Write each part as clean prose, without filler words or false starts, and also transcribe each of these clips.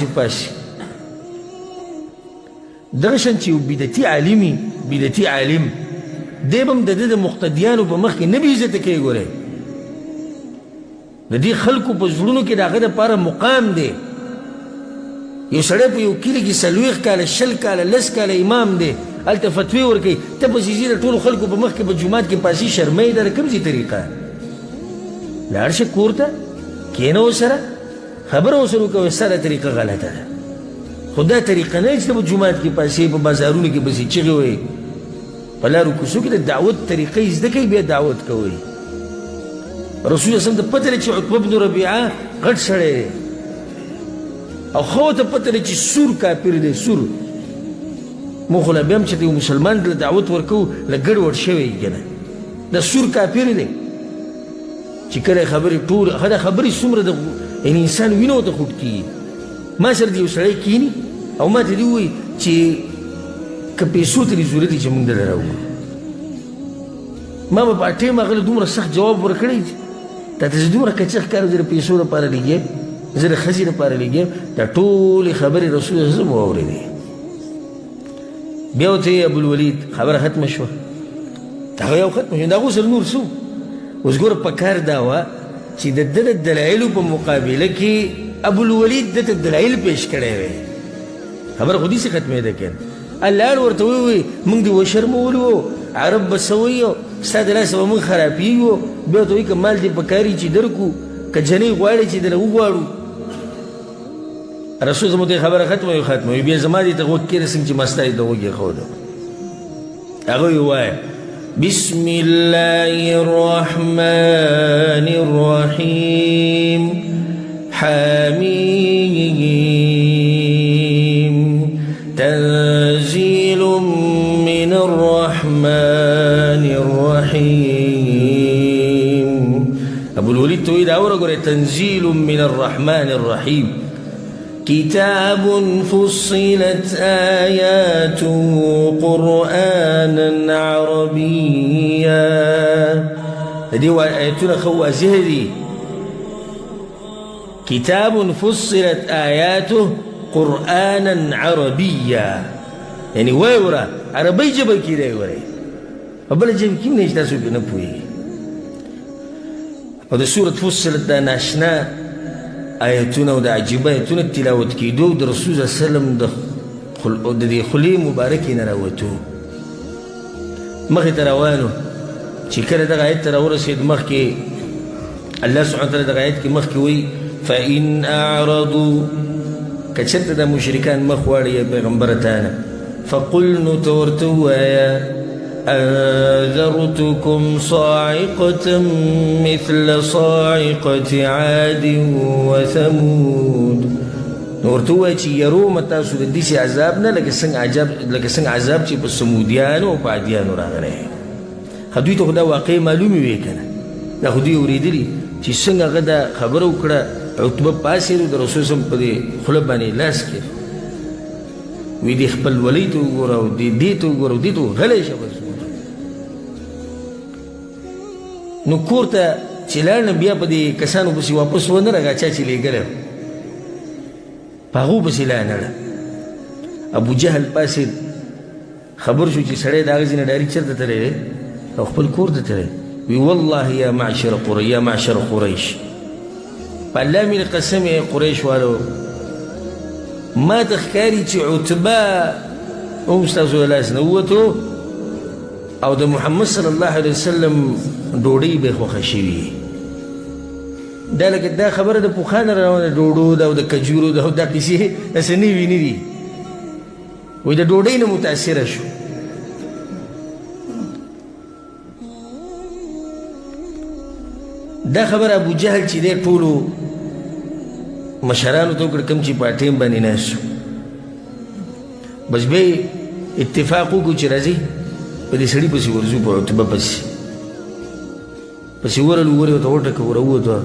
پاشي دغه شان چې یو بدعتي عالمي بدعتي عالم دی به هم د ده د مقتدیانو په مخ کې نه بېعزته کوي ګورئ د دې خلکو په زړونو کې د هغه دپاره مقام دی یو سړی په یو کلي کې 40 کاله 20 کاله 10 کاله امام دی هلته فتوې ورکوي ته پسې ځي د ټولو خلکو په مخ کې په جومات کې پاسي شرمۍ ده د کوم ځای طریقه لاړ شه کور ته کښېنه ورسره خبره ورسره وکړه ستا دا طریقه غلطه ده خو دا طریقه نه چې ته په جومات کې پاسې په بازارونو کې پسې چغې وایي په لارو کوڅو کې د دعوت طریقه یې زده کوي بیا دعوت کوئ رسول الله ته پته لري چې عتبه بن ربیعه غټ سړی دی او خو ته پته لري چې سور کافر دی سور مو خو لا بیا هم چې یو مسلمان له دعوت ورکوو له ګډوډ شوی که نه دا سور کافر دی چې کله خبرې ټول هغه دا خبرې څومره د یعنې انسان وینو ته خوټ کېږي ما سره د یو سړی کښېني او ما ته دې ووایي چې که پیسو ته دې ضرورت وي چې موږ دله راوړو ما به په ټیم هغه له دومره سخت جواب ورکړی تا ته زه دومره کچه ښکارم زه د پیسو لپاره لګیم زه د ښځې لپاره لګیم دا ټولې خبرې رسول الله زه مو واورېدې بیا ورته ابوالولید خبره ختمه شوه هغه یو ختمه شوه د هغو سره نور څه اوس ګوره پکار دا وه چې د ده د دلایلو په مقابله کې ابوالولید ده ته دلایل پیش کړی وی خبره خو داسې ختمېده که نه الله ورته ووایي موږ دې وشرمولي وو عرب به څه وایي ستا د لاسه به موږ خرابېږو بیا ورته وایي که مال دې پکار چې درکړو که جنۍ غواړې چې دله وغواړو رسول زموږ ته خبره ختمه ختمه بیا زما دې ته غوږ کېرسنګ چې ما ستا دې ته غوږ ایښودو هغه یې ووایه بسم الله الرحمن الرحیم حمیم تنزيل من الرحمن الرحيم أبو الوليد تويد أورا تنزيل من الرحمن الرحيم كتاب فصلت آياته قرآنا عربيا هذه آياتنا خوا زهدي كتاب فصلت آياته قرآنا عربيا يعني ويورا عربي جبل كده يوري وبلا جبل كيف نجتاسو بنبوي وده سورة فصلت دا ناشنا آياتنا وده عجيبا آياتنا التلاوت كيدو ده رسول الله صلى الله عليه وسلم ده خلي مباركين راوتو مخي تراوانو چي كده ده غايت تراورا سيد مخي الله سبحانه وتعالى ده غايت كي مخي وي فإن أعرضوا كچرت دا مشركان مخواري يا پیغمبر تانا فقل نتورتوا يا أنذرتكم صاعقة مثل صاعقة عاد وثمود نورتوا چی یروم تاسو د دې عذابنا لکه څنګه عذاب چې په سمودیانو او په عادیانو راغلی خدوی ته خدا واقع معلومي وي کنه دا خدوی اوریدلی چې څنګه هغه دا خبره وکړه عتبه پاسېدو د رسول صم په دې خوله باندې لاس کې وی دې خپل ولي ته وګوره او دې ته وګوره او دې ته غلی شه بس نو کور ته چې لاړ نه بیا په دې کسانو پسې واپس ونه راغی چا چې لېږلی په هغو پسې لاړه ابو جهل پاسېد خبر شو چې سړی د هغه ځای نه ډایرکټ چېرته تللی دی او خپل کور ته تللی وی والله یا معشر قریش په الله مې قسم یې قریش والو ما ته ښکاري چې عتبه هم ستاسو د لاس نه ووتو او د محمد صلی الله علیه وسلم ډوډۍ به یې خوښه شوي دا لکه دا خبره د پوخانه روانه ډوډو ده او د کجورو ده او دا کیسې داسې نوي نه دي وایي د ډوډۍ نه متاثره شو دا خبر ابو جهل چې دی ټولو مشرانو ته وکړه کوم چې په ټیم باندې ناست شو بس بیا اتفاق وکړو چې راځئ په دې سړي پسې ورځو په عتبه پسې ورلو ورې ورته وټکه ورووتو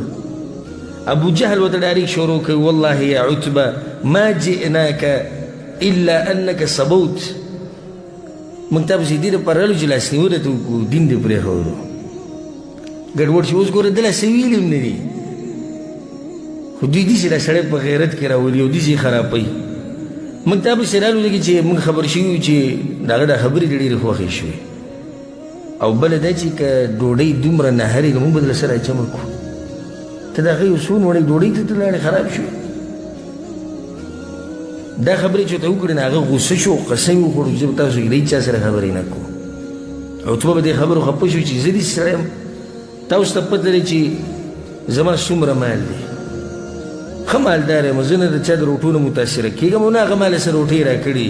ابو جهل ورته ډایرکټ شروع کوي والله یا عتبه ما جئناک الا انک صبوت موږ تا پسې دې دپاره رالو چې لاسنیوی درته وکړو دین دې پرېښودو ګډوډ شي اوس ګوره دله څه ویلي هم نه دي خو دوی داسې دا سړی په غیرت کې راولي او داسې خرابوي موږ ته پسې رالو چې موږ خبر شوي یو چې د هغه دا خبرې د ډېرې خوښې شوې او بله دا چې که ډوډۍ دومره نهرې نو موږ به دله سره جمع کړو ته د هغې یو څو نوړۍ ډوډۍ ته ته لاړې خراب شوې دا خبرې چې ورته وکړې نو هغه غوسه شو قسم یې وخوړو چې تاسو د هېڅ چا سره خبرې نه کوو عتبه به دې خبرو خفه شو چې زه دې سړی یم تاسو ته پته لري چې زما څومره مال دی ښه مالدار یم زه نه د چا د روټو نه متاثره کېږم او نه هغه ماله څه روټۍ راکړي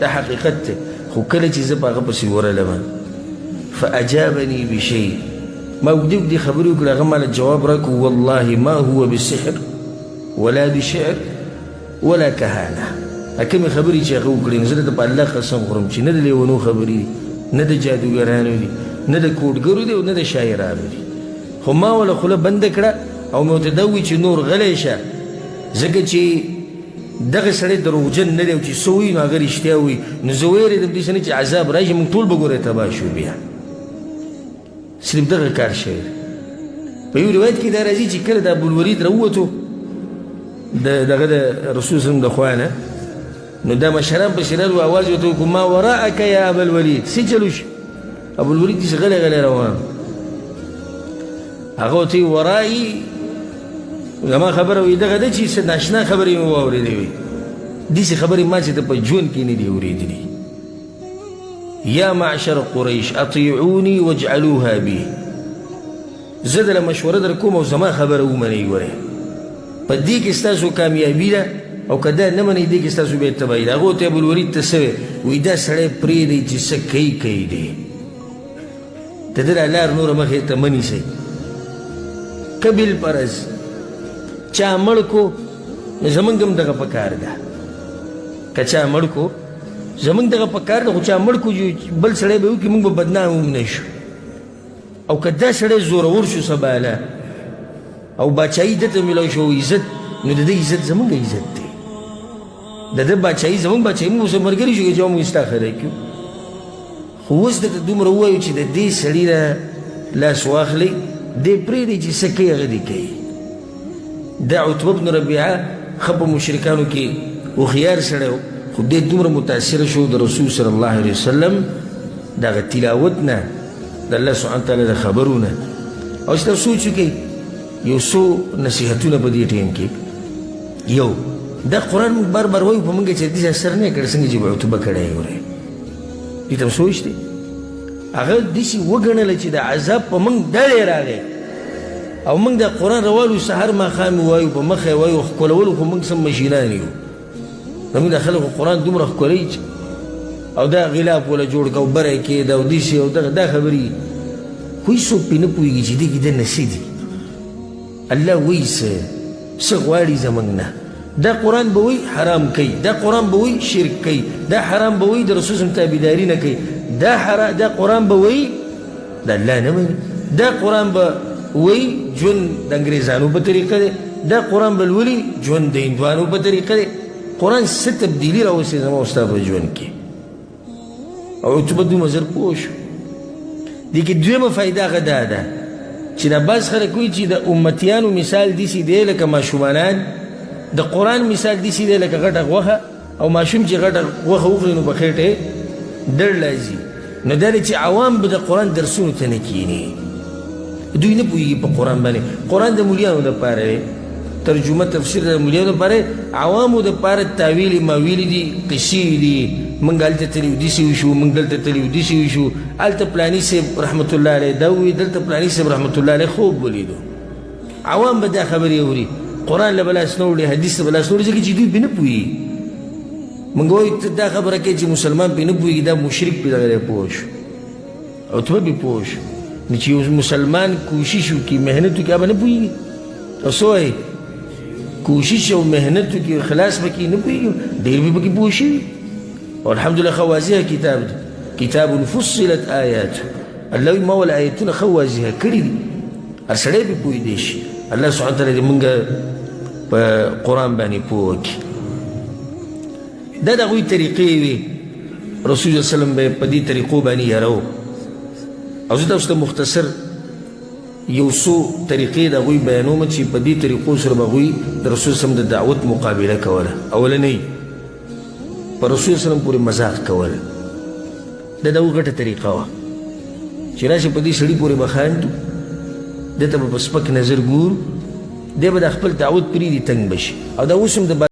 دا حقیقت دی خو کله چې زه په هغه پسې ورغلم فاجابني بشيء ما اوږدې اوږدې خبرې وکړې هغه ماله جواب راکړو والله ما هو بسحر ولا بشعر ولا كهانه کومې خبرې چې هغه وکړې نو زه درته په الله قسم خورم چې نه د لیونو خبرې دي نه د جادوګرانو دي نه د کوډګرو دي او نه د شاعرانو دي خو ما وله خوله بنده کړه او مې ورته دا ووایي چې نور غلی شه ځکه چې دغه سړی دروغجن نه دی او چې څه وایي نو هغه رښتیا وایي نو زه ویرېدم دې څه نه چې عذاب راشي موږ ټول به ګوره تباه شو بیا صرف دغه کار شوی په یو روایت کې دا راځي چې کله د ابوالولید راووتو دغه د رسول صلی د خوا نه نو دا مشران پسې رالو اواز ورته وکړو ما وراءک یا ابوالولید څه چلو شي ابوالولید داسې غلی غلی روان هغه ورته ویل ورایي زما خبره وایي دغه ده چې څه ناشنا خبرې مې واورېدې وي داسې خبرې ما چې ته په ژوند کې نه دي اورېدلي یا معشر قریش اطیعوني واجعلوها بي زه دله مشوره در کوم او زما خبره ومنئ ګورئ په دې کې ستاسو کامیابي ده او که دا نه منئ دې کې ستاسو بیا تباهي ده هغه ورته ابوالولید ته څه وایي دا سړی پرېږدئ چې څه کوي دی د ده دا لار نوره مخې ته مه نیسئ که بالفرض چا مړ کو زمونږ هم دغه پکار ده که چا مړ کو زمونږ دغه پکار ده خو چا مړ کو بل سړی به وکړي موږ به بدنام هم نه شو او که دا سړی زورور شو سباله او باچایي ده ته میلاو شو عزت نو د ده عزت زمونږ عزت دی د ده باچایي زمونږ باچایي موږ ورسره ملګري شو که چې موږ ستا خدای کړو خو اوس درته دومره ووایو چې د دې سړي نه لاس واخلئ دی پرېږدئ چې څه کوي هغه دې کوي دا عتبه بن ربیعه ښه په مشرکانو کې هوښیار سړی و خو دی دومره متاثره شو د رسول صلی الله علیه وسلم د هغه تلاوت نه د الله سبحانه تعالی د خبرو نه او چې تاسو سوچ وکئ یو څو نصیحتونه په دې ټایم کې یو دا قرآن موږ بار بار وایو په موږ چې داسې اثر نه کړی څنګه چې به عتبه کړی ورې دې ته سوچ دی هغه داسې وګڼله چې د عذاب په موږ ډډې راغی او موږ د قرآن روالو سهار ماښام وایو په مخه یې وایو ښکلولو خو موږ سم مشینان یو زموږ د خلکو قرآن دومره ښکلی چې او دا غلاف وله جوړ که او بری کېده او داسې او دغه دا خبرې خو هېڅوک پرې نه پوهېږي چې دې کې دنه څه دي الله وایي څه غواړي زموږ نه دا قرآن به وایي حرام کوي دا قرآن به وایي شرک کوي دا حرام به وایي د رسول صلی تابعداري نه کوي دا قرآن به وایي د الله نه مني دا قرآن به وایي ژوند د انګریزانو په طریقه دی دا قرآن به لولي ژوند د هندوانو په طریقه دی قرآن څه تبدیلي راوستې زما او ستا په ژوند کې او عتبه دومره زر پوه شو دې کې دویمه فایده هغه دا ده چې دا بعض خلک وایي چې د امتیانو مثال داسې دی لکه ماشومانان د قرآن مثال داسې دی لکه غټه غوښه او ماشوم چې غټه غوښه وخوري نو په خېټه یې ډړ لازي نو دا دی چې عوام به د قرآن درسونو ته نه کښېني دوی نه پوهېږي په قرآن باندې قرآن د مولیانو دپاره دی ترجمه تفسیر د مولیانو دپاره عوامو دپاره تاویلې ماویلې دي قصې دي موږ هلته تللي وو داسې وشو موږ دلته تللي وو داسې وشو هلته پلاني صاحب رحمت الله علیه دا ووایي دلته پلاني صاحب رحمت الله علیه خوب ولیدو عوام به دا خبرې اوري قرآن له به لاس نه وړي حدیث ته به لاس نه وړي ځکه چې دوی پرې نه پوهېږي موږ وایو ته دا خبره کوي چې مسلمان پرې نه پوهېږي دا مشرک پرې دغه دی پوه شو عتبه پرې پوه شو نو چې یو مسلمان کوشش وکړي محنت وکړي هغه به نه پوهېږي او څه وایي کوشش او محنت وکړي خلاص به کړي نه پوهېږي ډېر به پکې پوه شوي او الحمدلله ښه واضحه کتاب دی کتاب فصلت آیات الله وایي ما ول آیتونه ښه واضحه کړي دي هر سړی پرې پوهېدی شي الله سبحانه تعالی دې مونږ په قرآن باندې پوه وکړي دا د هغوی طریقې وي رسول صلی وسلم به په دې طریقو باندې یارو او زه تاسو ته مختصر یو څو طریقې د هغوی بیانوم چې په دې طریقو سره به هغوی د رسول سلم د دعوت مقابله کوله. اولنۍ په رسول سلم پورې مذاق کول، د ده غټه طریقه وه چې راشي په دې سړي پورې به خاندو، ده ته به په سپک نظر ګورو، دی به د خپل دعوت پرېږدي تنګ به شي. او دا اوس هم د